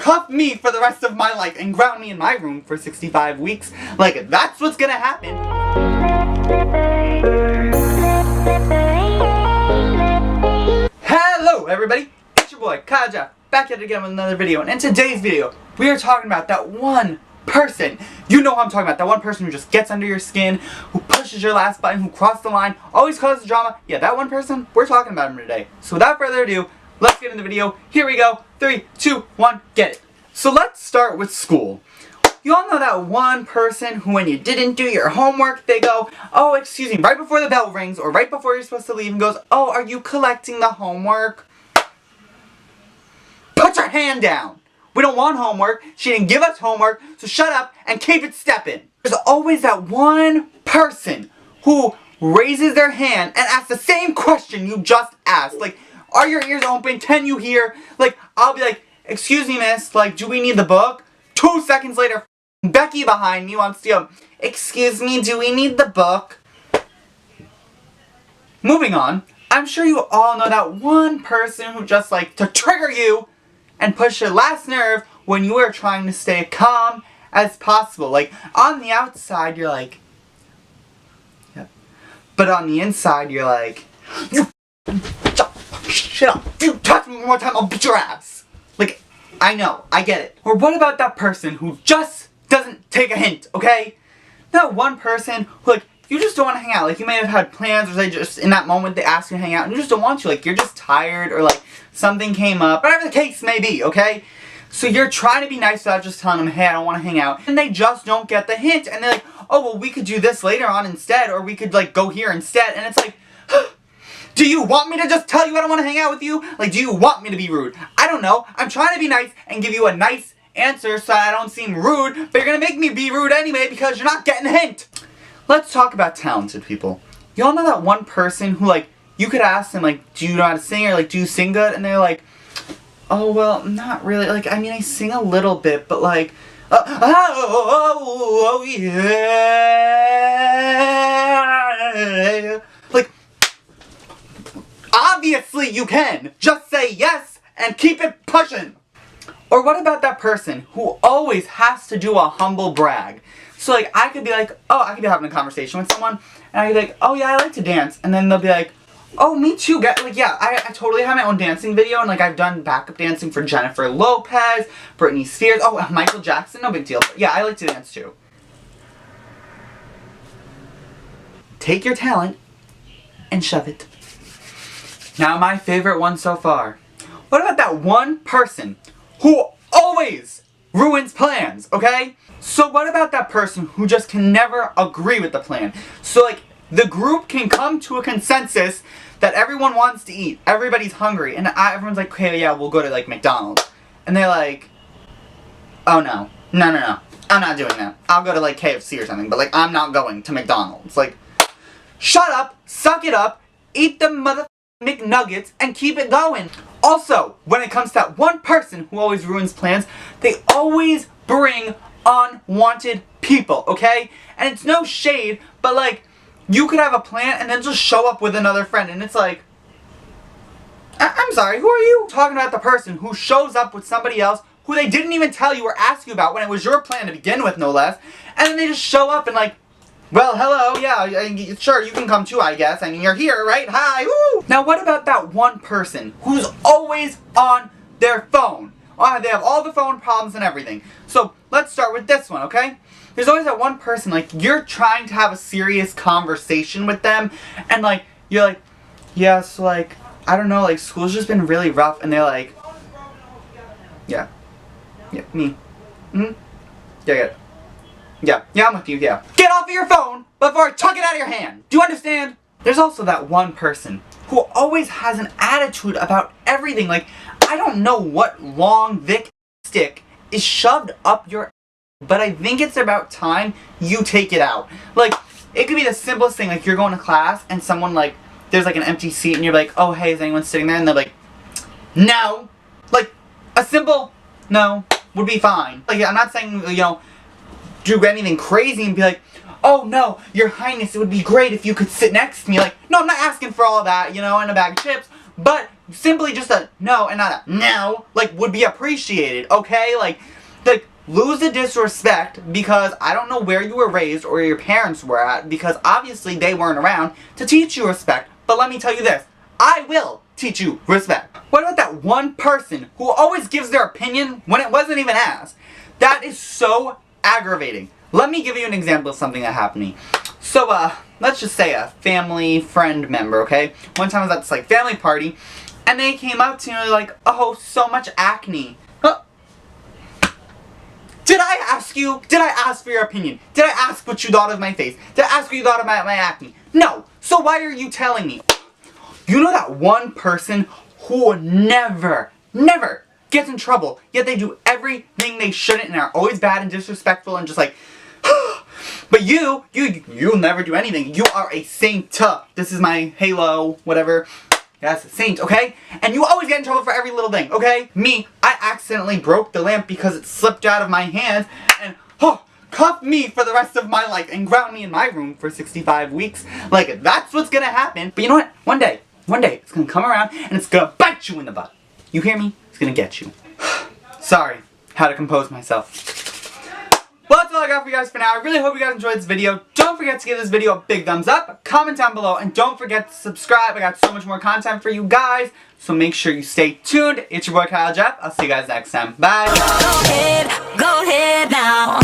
cuff me for the rest of my life and ground me in my room for 65 weeks. Like, that's what's gonna happen. Hello everybody, it's your boy itskylejeff, back at it again with another video, and in today's video, we are talking about that one person. You know who I'm talking about, that one person who just gets under your skin, who pushes your last button, who crossed the line, always causes drama. Yeah, that one person, we're talking about him today. So without further ado, let's get into the video. Here we go. 3, 2, 1, get it. So let's start with school. You all know that one person who, when you didn't do your homework, they go, oh, excuse me, right before the bell rings or right before you're supposed to leave, and goes, oh, are you collecting the homework? Put your hand down. We don't want homework. She didn't give us homework, so shut up and keep it stepping. There's always that one person who raises their hand and asks the same question you just asked. Like, are your ears open? Can you hear? Like, I'll be like, excuse me, miss, like, do we need the book? 2 seconds later, Becky behind me wants to go, excuse me, do we need the book? Moving on, I'm sure you all know that one person who just like to trigger you and push your last nerve when you are trying to stay calm as possible. Like, on the outside, you're like, yep. But on the inside, you're like, you shut up. If you touch me one more time, I'll beat your ass. Like, I know, I get it. Or what about that person who just doesn't take a hint, okay? That one person who, like, you just don't want to hang out. Like, you may have had plans, or they just, in that moment, they ask you to hang out, and you just don't want to. Like, you're just tired, or, like, something came up, whatever the case may be, okay? So you're trying to be nice without just telling them, hey, I don't want to hang out. And they just don't get the hint, and they're like, oh, well, we could do this later on instead, or we could, like, go here instead. And it's like, do you want me to just tell you I don't want to hang out with you? Like, do you want me to be rude? I don't know. I'm trying to be nice and give you a nice answer so I don't seem rude, but you're gonna make me be rude anyway because you're not getting the hint. Let's talk about talented people. You all know that one person who, like, you could ask them, like, do you know how to sing, or, like, do you sing good? And they're like, oh, well, not really. Like, I mean, I sing a little bit, but, like, oh, yeah. Like, obviously you can. Just say yes and keep it pushing. Or what about that person who always has to do a humble brag? So, like, I could be like, oh, I could be having a conversation with someone, and I could be like, oh, yeah, I like to dance. And then they'll be like, oh, me too. Like, yeah, I totally have my own dancing video, and, like, I've done backup dancing for Jennifer Lopez, Britney Spears, oh, Michael Jackson, no big deal. But yeah, I like to dance too. Take your talent and shove it. Now, my favorite one so far. What about that one person who always ruins plans, okay? So what about that person who just can never agree with the plan? So, like, the group can come to a consensus that everyone wants to eat. Everybody's hungry. And everyone's like, okay, yeah, we'll go to, like, McDonald's. And they're like, oh, no. No. I'm not doing that. I'll go to, like, KFC or something. But, like, I'm not going to McDonald's. Like, shut up, suck it up, eat the mother McNuggets, and keep it going. Also, when it comes to that one person who always ruins plans, they always bring unwanted people, okay? And it's no shade, but, like, you could have a plan and then just show up with another friend, and it's like, I'm sorry, who are you? Talking about the person who shows up with somebody else who they didn't even tell you or ask you about when it was your plan to begin with, no less, and then they just show up and, like, well, hello, yeah, sure, you can come too, I guess. I mean, you're here, right? Hi, woo! Now, what about that one person who's always on their phone? They have all the phone problems and everything. So, let's start with this one, okay? There's always that one person, like, you're trying to have a serious conversation with them, and, like, you're like, yeah, so, like, I don't know, like, school's just been really rough, and they're like, yeah, me, yeah, I'm with you, yeah. Get off of your phone before I tuck it out of your hand. Do you understand? There's also that one person who always has an attitude about everything. Like, I don't know what long, thick stick is shoved up your ass, but I think it's about time you take it out. Like, it could be the simplest thing. Like, you're going to class and someone, like, there's, like, an empty seat and you're like, oh, hey, is anyone sitting there? And they're like, no. Like, a simple no would be fine. Like, I'm not saying, you know, do anything crazy and be like, oh no, your highness, it would be great if you could sit next to me. Like, no, I'm not asking for all of that, you know, and a bag of chips, but simply just a no and not a no, like, would be appreciated, okay? Like, lose the disrespect because I don't know where you were raised or your parents were at, because obviously they weren't around to teach you respect. But let me tell you this, I will teach you respect. What about that one person who always gives their opinion when it wasn't even asked? That is so aggravating. Let me give you an example of something that happened to me. So, let's just say a family friend member, okay? One time I was at this, like, family party, and they came up to me like, oh, so much acne. Did I ask you? Did I ask for your opinion? Did I ask what you thought of my face? Did I ask what you thought about my acne? No. So why are you telling me? You know that one person who never gets in trouble, yet they do everything they shouldn't and are always bad and disrespectful and just like, but you'll never do anything. You are a saint. This is my halo, whatever. Yes, saint, okay? And you always get in trouble for every little thing, okay? Me, I accidentally broke the lamp because it slipped out of my hands and, cuffed me for the rest of my life and ground me in my room for 65 weeks. Like, that's what's gonna happen. But you know what? One day, it's gonna come around and it's gonna bite you in the butt. You hear me? It's gonna get you. Sorry, how to compose myself. Well, that's all I got for you guys for now. I really hope you guys enjoyed this video. Don't forget to give this video a big thumbs up, comment down below, and don't forget to subscribe. I got so much more content for you guys, so make sure you stay tuned. It's your boy Kyle Jeff. I'll see you guys next time. Bye. Go ahead now.